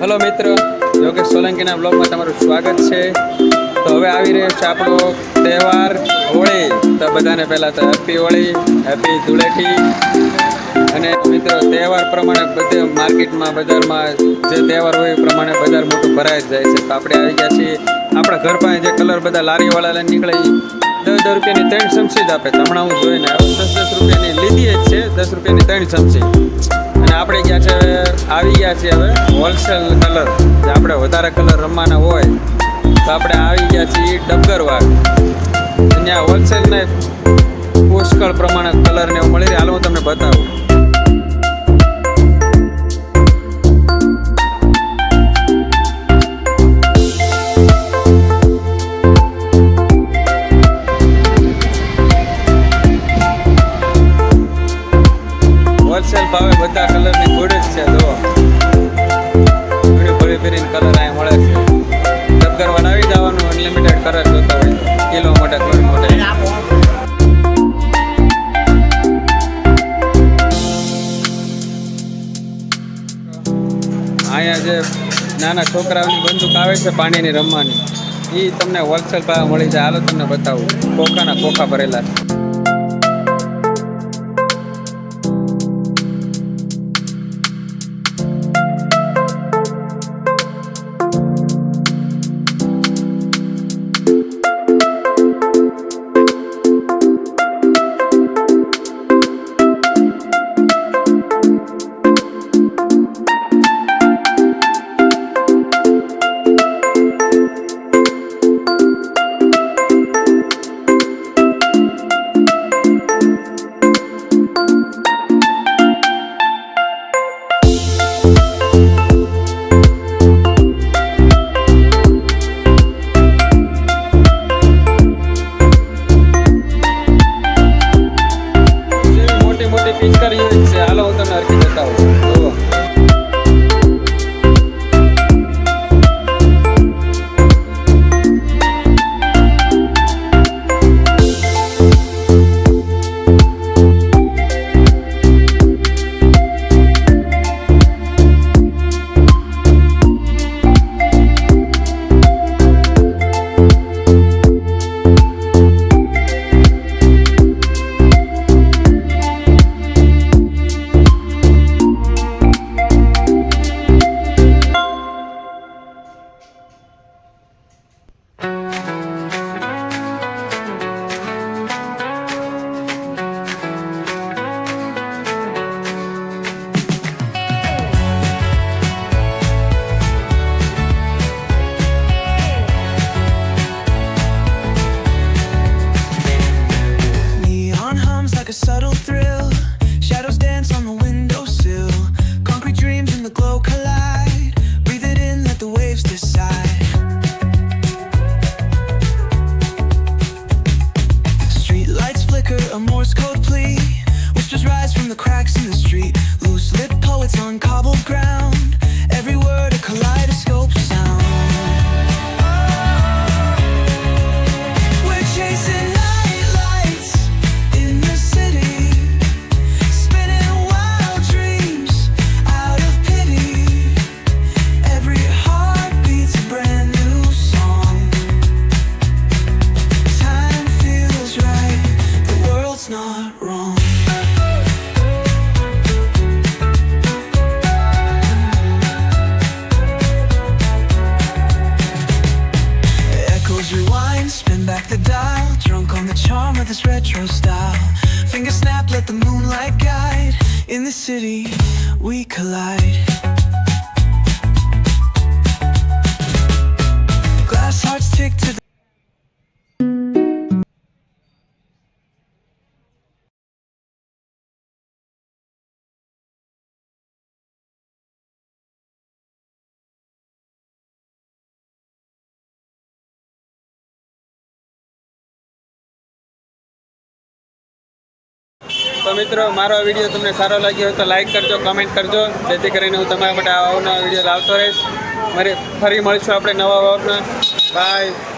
Hello મિત્રો, યોગેશ સોલંકીના બ્લોગમાં તમારું સ્વાગત છે. તો હવે આવી રહ્યો છે આપણો તહેવાર હોળી. તો બધાને પહેલાં તો હેપી હોળી, હેપી ધૂળેટી. અને મિત્રો તહેવાર પ્રમાણે બધે માર્કેટમાં બજારમાં જે તહેવાર હોય એ પ્રમાણે બજાર મોટું ભરાઈ જ જાય છે. તો આપણે આવી ગયા છીએ. આપણા ઘર પાસે જે કલર બધા લારીવાળા લઈને નીકળે એ 10 રૂપિયાની 3 ચમચી જ આપે. હમણાં હું જોઈને આવ્યો 10 રૂપિયાની લીધી જ છે, 10 રૂપિયાની 3 ચમચી. અને આપણે ગયા છે આવી ગયા છીએ હવે હોલસેલ કલર, જે આપણે વધારે કલર રમવાના હોય તો આપણે આવી ગયા છીએ ડબગરવાડ. ત્યાં હોલસેલના પુષ્કળ પ્રમાણે કલરને એવું મળી રહે. હાલ હું તમને બતાવું. હોલસેલ ભાવે બધા કલરની ગોળ જ છે. જો ભરી ભરીને કલર અહીંયા મળે છે. ડબગરવાડ આવી જવાનું, અનલિમિટેડ કલર જોતા હોય તો કિલો મોટા કલર મોટા. અહીંયા જે નાના છોકરાઓની બંદૂક આવે છે પાણીની રમવાની, એ તમને હોલસેલ ભાવે મળી જાય. હાલો તમને બતાવું. ખોખાના ખોખા ભરેલા છે. પિચકારી છે. હાલો હું તમને હરખી બતાવું. જુઓ a subtle thrill. Shadows dance on the windowsill. Concrete dreams and the glow collide. Breathe it in, let the waves decide. Street lights flicker, a Morse code plea. Whispers rise from the cracks in the street. Loose lit poets on cobbled ground. Every word a kaleidoscope sound. We're chasing this retro style. Fingers snap, let the moonlight guide. In the city, we collide. Glass hearts tick to the તો મિત્રો, મારો video તમને સારો લાગ્યો હોય તો like કરજો, comment કરજો, જેથી કરીને હું તમારા માટે આવનારા વિડીયો લાવતો રહીશ. ફરી મળીશું આપણે નવા વ્લોગમાં. બાય.